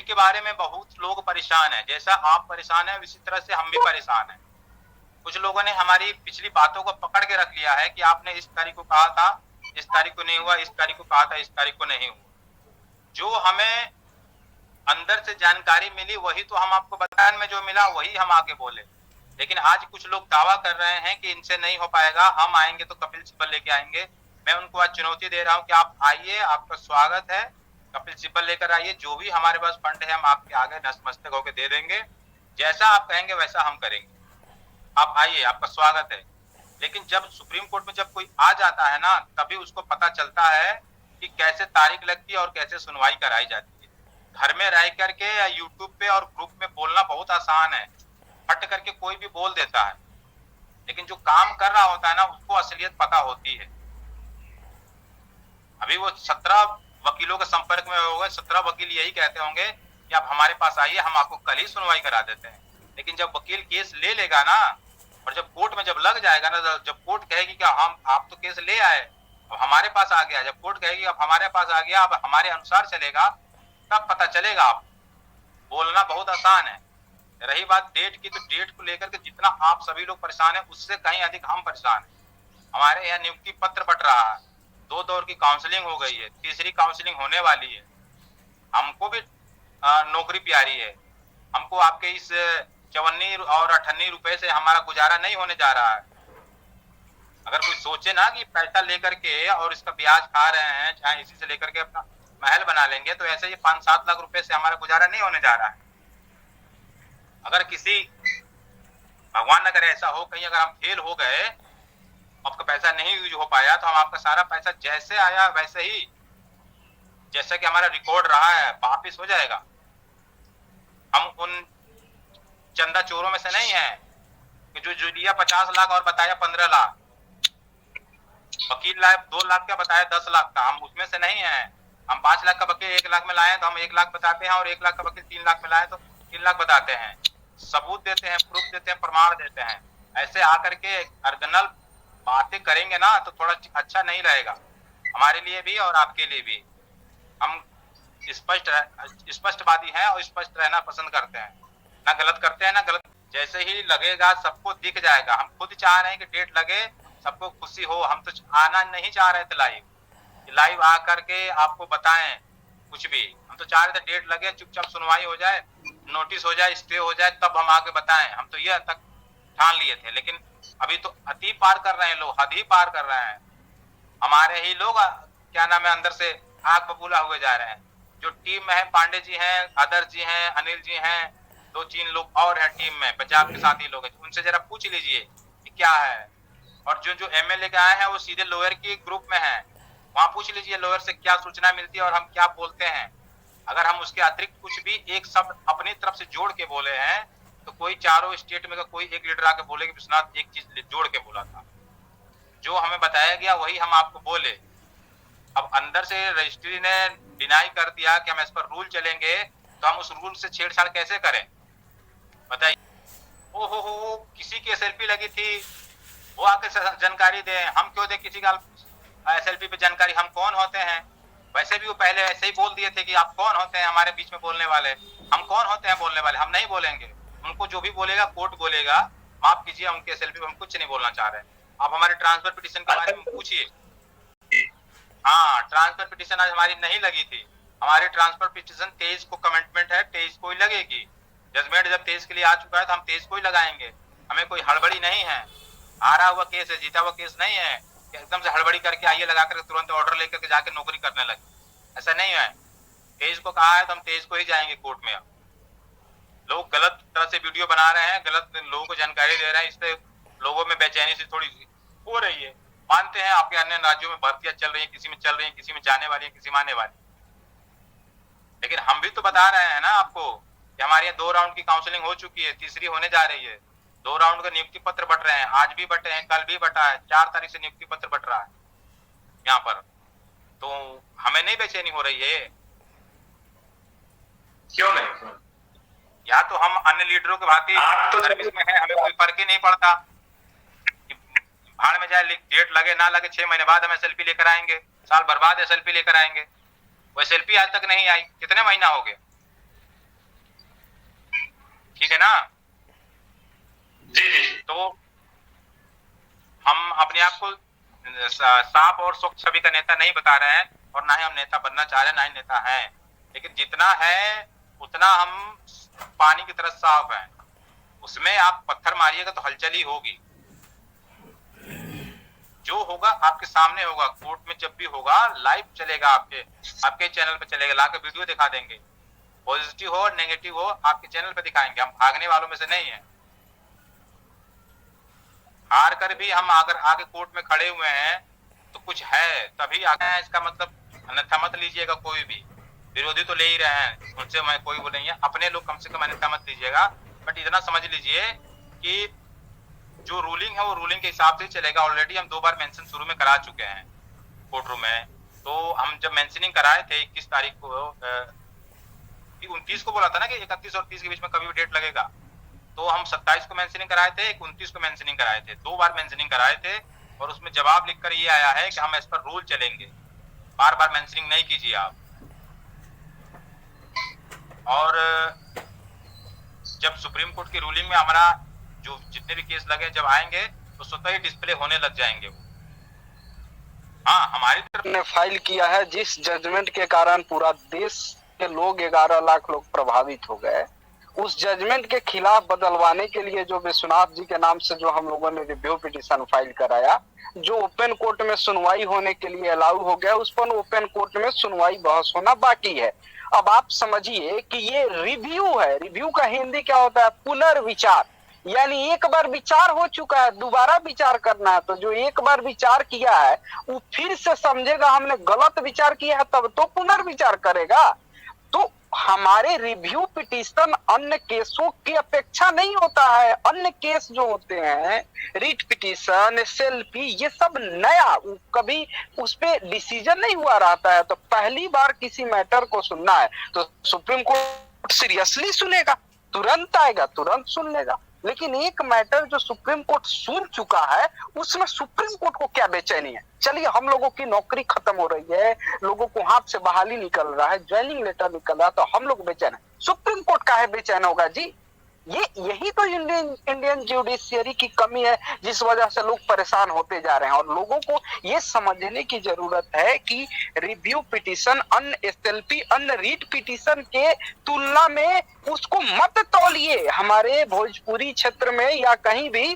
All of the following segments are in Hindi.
डेट के बारे में बहुत लोग परेशान हैं, जैसा आप परेशान हैं उसी तरह से हम भी परेशान हैं। कुछ लोगों ने हमारी पिछली बातों को पकड़ के रख लिया है कि आपने इस तारीख को कहा था, इस तारीख को नहीं हुआ, इस तारीख को कहा था, इस तारीख को नहीं हुआ। जो हमें अंदर से जानकारी मिली वही तो हम आपको बयान में जो मिला वही हम आगे बोले। लेकिन आज कुछ लोग दावा कर रहे हैं कि इनसे नहीं हो पाएगा, हम आएंगे तो कपिल सिब्बल लेके आएंगे। मैं उनको आज चुनौती दे रहा हूं कि आप आइए, आपका स्वागत है, कपिल सिब्बल लेकर आइए, जो भी हमारे पास फंड है हम आपके आगे नतमस्तक होकर दे देंगे, जैसा आप कहेंगे वैसा हम करेंगे। आप आइए, आपका स्वागत है। लेकिन जब सुप्रीम कोर्ट में जब कोई आ जाता है ना, तभी उसको पता चलता है कि कैसे तारीख लगती है और कैसे सुनवाई कराई जाती है। घर में रह करके या यूट्यूब पे और ग्रुप में बोलना बहुत आसान है, फट करके कोई भी बोल देता है, लेकिन जो काम कर रहा होता है ना उसको असलियत पता होती है। अभी वो 17 वकीलों के संपर्क में हो गए, 17 वकील यही कहते होंगे कि आप हमारे पास आइए, हम आपको कल ही सुनवाई करा देते हैं। लेकिन जब वकील केस ले लेगा ना, और जब कोर्ट में जब लग जाएगा ना, जब कोर्ट कहेगी कि हम आप तो केस ले आए, अब हमारे पास आ गया, जब कोर्ट कहेगी अब हमारे पास आ गया, अब हमारे अनुसार चलेगा, तब पता चलेगा। आप बोलना बहुत आसान है। रही बात डेट की, तो डेट को लेकर के जितना आप सभी लोग परेशान है उससे कहीं अधिक हम परेशान हैं। हमारे यहाँ नियुक्ति पत्र बट रहा है, 2 दौर की काउंसलिंग हो गई है, तीसरी काउंसलिंग होने वाली है। हमको भी नौकरी प्यारी है, हमको आपके इस 54 और 58 रुपए से हमारा गुजारा नहीं होने जा रहा है। अगर कोई सोचे ना कि पैसा लेकर के और इसका ब्याज खा रहे हैं, चाहे इसी से लेकर के अपना महल बना लेंगे, तो ऐसे ये 5-7 लाख रुपए से हमारा गुजारा नहीं होने जा रहा है। अगर किसी भगवान न करे ऐसा हो, कहीं अगर हम फेल हो गए, आपका पैसा नहीं यूज हो पाया, तो हम आपका सारा पैसा जैसे आया वैसे ही, जैसा कि हमारा रिकॉर्ड रहा है, वापिस हो जाएगा। हम उन चंदा चोरों में से नहीं है कि जो दिया 50 लाख और बताया 15 लाख, वकील लाए 2 लाख का बताया 10 लाख का, हम उसमें से नहीं है। हम 5 लाख का वकील 1 लाख में लाए तो हम 1 लाख बताते हैं, और 1 लाख का वकील 3 लाख में लाए तो 3 लाख बताते हैं। सबूत देते हैं, प्रूफ देते हैं, प्रमाण देते हैं। ऐसे आकर के अर्गनल बातें करेंगे ना तो थोड़ा अच्छा नहीं रहेगा हमारे लिए भी और आपके लिए भी। हम स्पष्टवादी हैं और स्पष्ट रहना पसंद करते हैं, ना गलत करते हैं ना गलत। जैसे ही लगेगा सबको दिख जाएगा। हम खुद चाह रहे हैं कि डेट लगे, सबको खुशी हो। हम तो आना नहीं चाह रहे थे लाइव आ करके आपको बताएं कुछ भी। हम तो चाह रहे थे डेट लगे, चुपचाप सुनवाई हो जाए, नोटिस हो जाए, स्टे हो जाए, तब हम आके बताएं। हम तो ये तक ठान लिए थे, लेकिन अभी तो अति पार कर रहे हैं लोग, हद ही पार कर रहे हैं। हमारे ही लोग क्या नाम है अंदर से आग बबूला हुए जा रहे हैं। जो टीम में है, पांडे जी हैं, आदर्श जी हैं, अनिल जी हैं, 2-3 लोग और हैं टीम में, पंजाब के साथी लोग हैं, उनसे जरा पूछ लीजिए कि क्या है। और जो एमएलए के आए हैं वो सीधे लोअर की ग्रुप में है, वहां पूछ लीजिए लोअर से क्या सूचना मिलती है और हम क्या बोलते हैं। अगर हम उसके अतिरिक्त कुछ भी एक शब्द अपनी तरफ से जोड़ के बोले हैं तो कोई चारों स्टेट में का कोई एक लीडर आके बोले कि विश्वनाथ एक चीज जोड़ के बोला था। जो हमें बताया गया वही हम आपको बोले। अब अंदर से रजिस्ट्री ने डिनाई कर दिया कि हम इस पर रूल चलेंगे, तो हम उस रूल से छेड़छाड़ कैसे करें बताइए। हो किसी की एसएलपी लगी थी, वो आके जानकारी दे, हम क्यों दे किसी का एसएलपी पे जानकारी। हम कौन होते हैं? वैसे भी वो पहले ऐसे ही बोल दिए थे कि आप कौन होते हैं हमारे बीच में बोलने वाले। हम कौन होते हैं बोलने वाले? हम नहीं बोलेंगे। उनको जो भी बोलेगा कोर्ट बोलेगा। माफ कीजिए, उनके एसएलपी पे हम कुछ नहीं बोलना चाह रहे हैं। आप हमारे ट्रांसफर पिटीशन के बारे में पूछिए। हाँ, ट्रांसफर पिटीशन आज हमारी नहीं लगी थी। हमारी ट्रांसफर पिटीशन 23 को कमिटमेंट है, 23 को ही लगेगी। जजमेंट जब 23 के लिए आ चुका है तो हम 23 को ही लगाएंगे। हमें कोई हड़बड़ी नहीं है। हारा हुआ केस है, जीता हुआ केस नहीं है। एकदम से हड़बड़ी करके आइए लगा कर तुरंत ऑर्डर लेकर के जाके नौकरी करने लगे, ऐसा नहीं है। 23 को कहा है तो हम 23 को ही जाएंगे कोर्ट में। लोग गलत तरह से वीडियो बना रहे हैं, गलत लोगों को जानकारी दे रहे हैं, इससे लोगों में बेचैनी से थोड़ी हो रही है। मानते हैं आपके अन्य राज्यों में भर्तियां चल रही है, किसी में चल रही है, किसी में जाने वाली है, किसी में आने वाली, लेकिन हम भी तो बता रहे हैं ना आपको कि हमारे यहाँ 2 राउंड की काउंसलिंग हो चुकी है, तीसरी होने जा रही है। 2 राउंड का नियुक्ति पत्र बट रहे हैं, आज भी बटे हैं, कल भी बटा है, 4 तारीख से नियुक्ति पत्र बट रहा है यहाँ पर। तो हमें नहीं बेचैनी हो रही है? क्यों नहीं? या तो हम अन्य लीडरों के भांति सर्विस में है, हमें कोई फर्क ही नहीं पड़ता। भाड़ में जाए, डेट लगे ना लगे, 6 महीने बाद हम एसएलपी लेकर आएंगे, साल भर बाद एसएलपी लेकर आएंगे। वो एसएलपी आज तक नहीं आई, कितने महीना हो गए? ठीक है ना। जी जी। तो हम अपने आप को साफ और स्वच्छ छवि का नेता नहीं बता रहे हैं, और ना ही हम नेता बनना चाह रहे हैं, ना ही नेता हैं, लेकिन जितना है उतना हम पानी की तरह साफ है। उसमें आप पत्थर मारिएगा तो हलचल ही होगी। जो होगा आपके सामने होगा, कोर्ट में जब भी होगा लाइव चलेगा, आपके चैनल पे चलेगा, लाके वीडियो दिखा देंगे। पॉजिटिव हो और नेगेटिव हो आपके चैनल पे दिखाएंगे। हम भागने वालों में से नहीं है। हार कर भी हम अगर आगे कोर्ट में खड़े हुए हैं तो कुछ है, तभी आगे हैं। इसका मतलब अन्यथा मत लीजिएगा। कोई भी विरोधी तो ले ही रहे हैं, उनसे मैं कोई वो नहीं है। अपने लोग कम से कम अन्यथा मत लीजिएगा। बट इतना समझ लीजिए कि जो रूलिंग है वो रूलिंग के हिसाब से चलेगा। ऑलरेडी हम 2 बार मेंशन शुरू में करा चुके हैं कोर्ट रूम में। तो हम जब मेंशनिंग कराए थे 21 तारीख को, 29 को बोला था ना कि 31 और 30 के बीच में कभी भी डेट लगेगा, तो हम 27 को मेंशनिंग कराए थे, 29 को मेंशनिंग कराए थे, 2 बार मेंशनिंग कराए थे। और उसमें जवाब लिखकर ये आया है कि हम इस पर रूल चलेंगे, बार बार मेंशनिंग नहीं कीजिए आप। और जब सुप्रीम कोर्ट की रूलिंग में हमारा जो जितने भी केस लगे जब आएंगे तो स्वतः ही डिस्प्ले होने लग जाएंगे वो। हाँ, हमारी तरफ ने फाइल किया है जिस जजमेंट के कारण पूरा देश के लोग 11 लाख लोग प्रभावित हो गए, उस जजमेंट के खिलाफ बदलवाने के लिए जो विश्वनाथ जी के नाम से जो हम लोगों ने रिव्यू पिटीशन फाइल कराया, जो ओपन कोर्ट में सुनवाई होने के लिए अलाउ हो गया, उस पर ओपन कोर्ट में सुनवाई बहस होना बाकी है। अब आप समझिए कि ये रिव्यू है। रिव्यू का हिंदी क्या होता है? पुनर्विचार। यानी एक बार विचार हो चुका है, दोबारा विचार करना है। तो जो एक बार विचार किया है वो फिर से समझेगा हमने गलत विचार किया है, तब तो पुनर्विचार करेगा। तो हमारे रिव्यू पिटीशन अन्य केसों की अपेक्षा नहीं होता है। अन्य केस जो होते हैं, रीट पिटीशन, एसएलपी, ये सब नया, कभी उस पे डिसीजन नहीं हुआ रहता है। तो पहली बार किसी मैटर को सुनना है तो सुप्रीम कोर्ट सीरियसली सुनेगा, तुरंत आएगा, तुरंत सुन लेगा। लेकिन एक मैटर जो सुप्रीम कोर्ट सुन चुका है, उसमें सुप्रीम कोर्ट को क्या बेचैनी है? चलिए, हम लोगों की नौकरी खत्म हो रही है, लोगों को हाथ से बहाली निकल रहा है, ज्वाइनिंग लेटर निकल रहा है, तो हम लोग बेचैन है। सुप्रीम कोर्ट काहे बेचैन होगा जी? यही तो इंडियन जुडिशियरी की कमी है, जिस वजह से लोग परेशान होते जा रहे हैं। और लोगों को ये समझने की जरूरत है कि रिव्यू पिटीशन अन्य एसएलपी, अन्य रीट पिटीशन के तुलना में उसको मत तौलिए। हमारे भोजपुरी क्षेत्र में या कहीं भी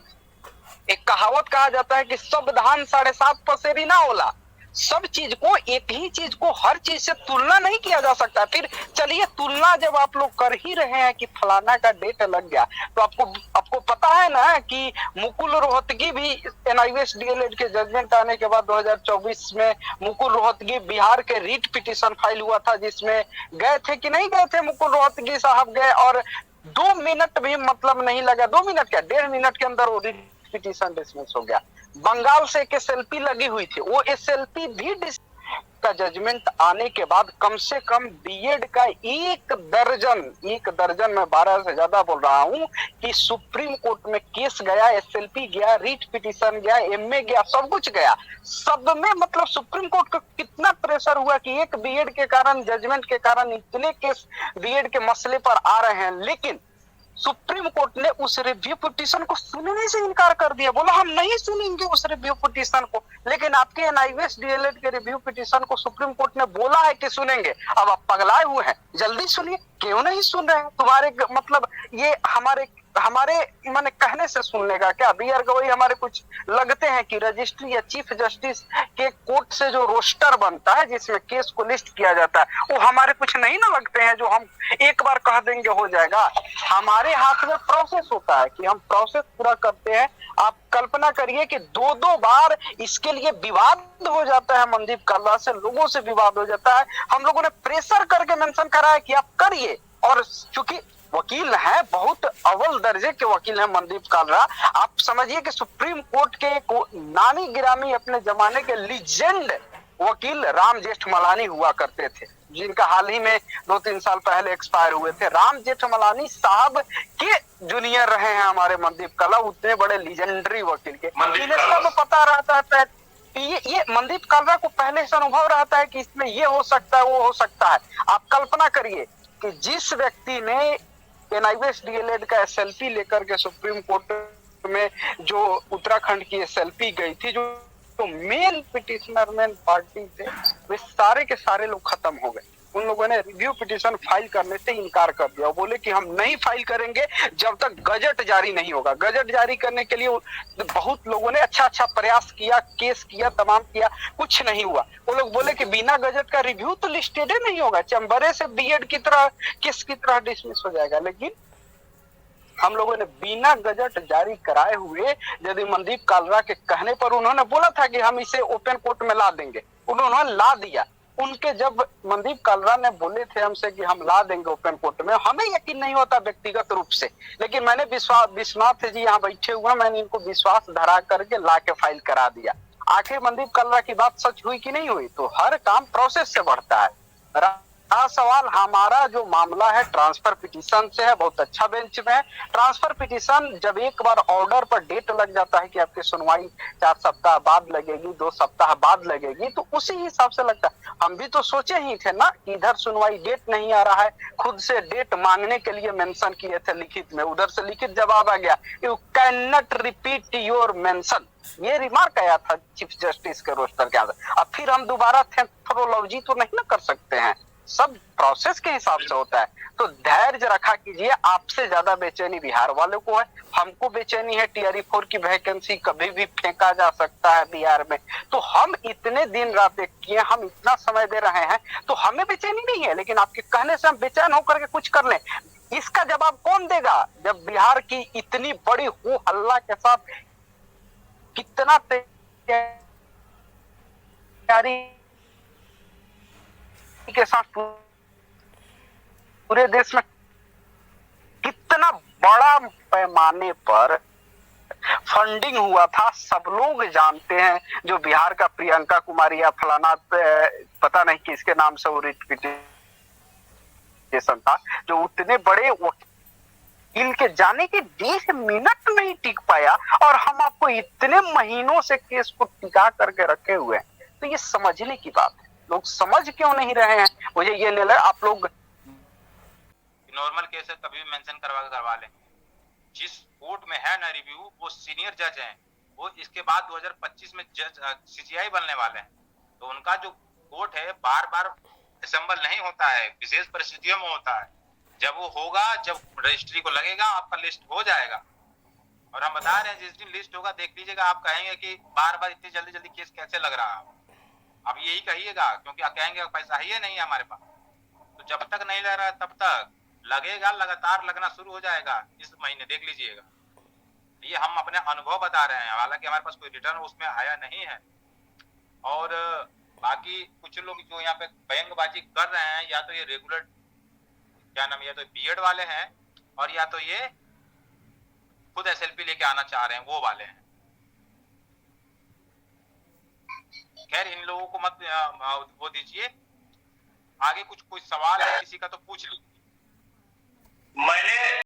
एक कहावत कहा जाता है कि सब धान 7.5 पसेरी ना होला। सब चीज को, एक ही चीज को हर चीज से तुलना नहीं किया जा सकता। फिर चलिए, तुलना जब आप लोग कर ही रहे हैं कि फलाना का डेट लग गया, तो आपको पता है ना कि मुकुल रोहतगी भी एनआईवीएस डीएलएड के जजमेंट आने के बाद 2024 में मुकुल रोहतगी बिहार के रीट पिटीशन फाइल हुआ था, जिसमें गए थे कि नहीं गए थे मुकुल रोहतगी साहब? गए और 2 मिनट भी मतलब नहीं लगा, 2 मिनट क्या, 1.5 मिनट के अंदर वो पिटीशन डिसमिस हो गया। बंगाल से एक एसएलपी लगी हुई थी, वो एसएलपी भी का जजमेंट आने के बाद कम से कम बीएड का 1 दर्जन में 12 से ज्यादा बोल रहा हूं कि सुप्रीम कोर्ट में केस गया, एसएलपी गया, रीट पिटीशन गया, एमए गया, सब कुछ गया। सब में मतलब सुप्रीम कोर्ट का कितना प्रेशर हुआ कि एक बीएड के कारण, जजमेंट के कारण इतने केस बीएड के मसले पर आ रहे हैं। लेकिन सुप्रीम कोर्ट ने उस रिव्यू पिटीशन को सुनने से इनकार कर दिया, बोला हम नहीं सुनेंगे उस रिव्यू पिटीशन को। लेकिन आपके एनआईवीएस डीएलएड के रिव्यू पिटीशन को सुप्रीम कोर्ट ने बोला है कि सुनेंगे। अब आप पगलाए हुए हैं, जल्दी सुनिए। क्यों नहीं सुन रहे हैं? तुम्हारे मतलब ये हमारे माने कहने से सुनने का क्या? बीआर गवई हमारे कुछ लगते हैं कि रजिस्ट्री या चीफ जस्टिस के कोर्ट से जो रोस्टर बनता है, जिसमें केस को लिस्ट किया जाता है, वो हमारे कुछ नहीं ना लगते हैं जो हम एक बार कह देंगे हो जाएगा। हमारे हाथ में प्रोसेस होता है कि हम प्रोसेस पूरा करते हैं। आप कल्पना करिए कि 2 बार इसके लिए विवाद हो जाता है, मनदीप कालरा से लोगों से विवाद हो जाता है। हम लोगों ने प्रेशर करके मेंशन करा है कि आप करिए, और चूंकि वकील हैं, बहुत अव्वल दर्जे के वकील हैं मनदीप कालरा। आप समझिए कि सुप्रीम कोर्ट के नामी गिरामी अपने जमाने के लीजेंड वकील राम जेठमलानी हुआ करते थे, जिनका हाल ही में 2-3 साल पहले एक्सपायर हुए थे। राम जेठमलानी साहब के जूनियर रहे हैं हमारे मनदीप कालरा, उतने बड़े लीजेंडरी वकील के। इन्हें सब पता रहता है, ये मनदीप कालरा को पहले से अनुभव रहता है कि इसमें ये हो सकता है, वो हो सकता है। आप कल्पना करिए कि जिस व्यक्ति ने एनआईवीएस डीएलएड का एसएलपी लेकर के सुप्रीम कोर्ट में जो उत्तराखंड की एसएलपी गई थी, जो मेन पिटिशनर मेन पार्टी थे, वे सारे के सारे लोग खत्म हो गए। उन लोगों ने रिव्यू पिटीशन फाइल करने से इनकार कर दिया, बोले कि हम नहीं फाइल करेंगे जब तक गजट जारी नहीं होगा। गजट जारी करने के लिए बहुत लोगों ने अच्छा प्रयास किया, केस किया, तमाम किया, कुछ नहीं हुआ। वो लोग बोले कि बिना गजट का रिव्यू तो लिस्टेड नहीं होगा, चंबरे से बीएड की तरह किस की तरह डिसमिस हो जाएगा। लेकिन हम लोगों ने बिना गजट जारी कराए हुए, यदि मनदीप कालरा के कहने पर उन्होंने बोला था कि हम इसे ओपन कोर्ट में ला देंगे, उन्होंने ला दिया। उनके जब मनदीप कालरा ने बोले थे हमसे कि हम ला देंगे ओपन कोर्ट में, हमें यकीन नहीं होता व्यक्तिगत रूप से, लेकिन मैंने विश्वनाथ जी यहाँ बैठे हुए, मैंने इनको विश्वास धरा करके ला के फाइल करा दिया। आखिर मनदीप कालरा की बात सच हुई कि नहीं हुई? तो हर काम प्रोसेस से बढ़ता है। सवाल हमारा जो मामला है ट्रांसफर पिटीशन से है, बहुत अच्छा बेंच में है। ट्रांसफर पिटीशन जब एक बार ऑर्डर पर डेट लग जाता है कि आपकी सुनवाई 4 सप्ताह बाद लगेगी, 2 सप्ताह बाद लगेगी, तो उसी हिसाब से लगता है। हम भी तो सोचे ही थे ना, इधर सुनवाई डेट नहीं आ रहा है, खुद से डेट मांगने के लिए मेंशन किए थे लिखित में, उधर से लिखित जवाब आ गया, you can not repeat your mention, ये रिमार्क आया था चीफ जस्टिस के रोस्टर के अंदर। अब फिर हम दोबारा थेम्पोलॉजी तो नहीं ना कर सकते हैं, सब प्रोसेस के हिसाब से होता है। तो धैर्य रखा कीजिए। आपसे ज्यादा बेचैनी बिहार वालों को है, हमको बेचैनी है। टीआरई 4 की वैकेंसी कभी भी फेंका जा सकता है बिहार में, तो हम इतने दिन रात एक किए, हम इतना समय दे रहे हैं, तो हमें बेचैनी नहीं है। लेकिन आपके कहने से हम बेचैन होकर के कुछ कर लें, इसका जवाब कौन देगा? जब बिहार की इतनी बड़ी हो हल्ला के साथ कितना तैयारी के साथ पूरे देश में कितना बड़ा पैमाने पर फंडिंग हुआ था, सब लोग जानते हैं। जो बिहार का प्रियंका कुमारी या फलाना पता नहीं किसके नाम से वो रिट पिटीशन था, जो उतने बड़े वकील के जाने के 10 मिनट नहीं टिक पाया, और हम आपको इतने महीनों से केस को टिका करके रखे हुए हैं। तो ये समझने की बात है, लोग समझ क्यों नहीं रहे हैं? मुझे ये नहीं लगा आप लोग नॉर्मल केस है कभी भी मेंशन करवा लें। जिस कोर्ट में है ना रिव्यू, वो सीनियर जज हैं, वो इसके बाद 2025 में जज सीजीआई बनने वाले हैं। तो उनका जो कोर्ट है बार बार असेंबल नहीं होता है, विशेष परिस्थितियों में होता है। जब वो होगा, जब रजिस्ट्री को लगेगा, आपका लिस्ट हो जाएगा। और हम बता रहे हैं जिस दिन लिस्ट होगा देख लीजिएगा, आप कहेंगे कि बार बार इतनी जल्दी जल्दी केस कैसे लग रहा है। अब यही कहिएगा, क्योंकि आप कहेंगे पैसा ही नहीं है हमारे पास। तो जब तक नहीं लग रहा है तब तक लगेगा, लगातार लगना शुरू हो जाएगा। इस महीने देख लीजिएगा, ये हम अपने अनुभव बता रहे हैं, हालांकि हमारे पास कोई रिटर्न उसमें आया नहीं है। और बाकी कुछ लोग जो यहाँ पे बयंगबाजी कर रहे हैं, या तो ये रेगुलर क्या नाम, या तो बीएड वाले हैं, और या तो ये खुद एसएलपी लेके आना चाह रहे हैं, वो वाले हैं। खैर इन लोगों को मत वो दीजिए। आगे कुछ कोई सवाल है किसी का तो पूछ लीजिए। मैंने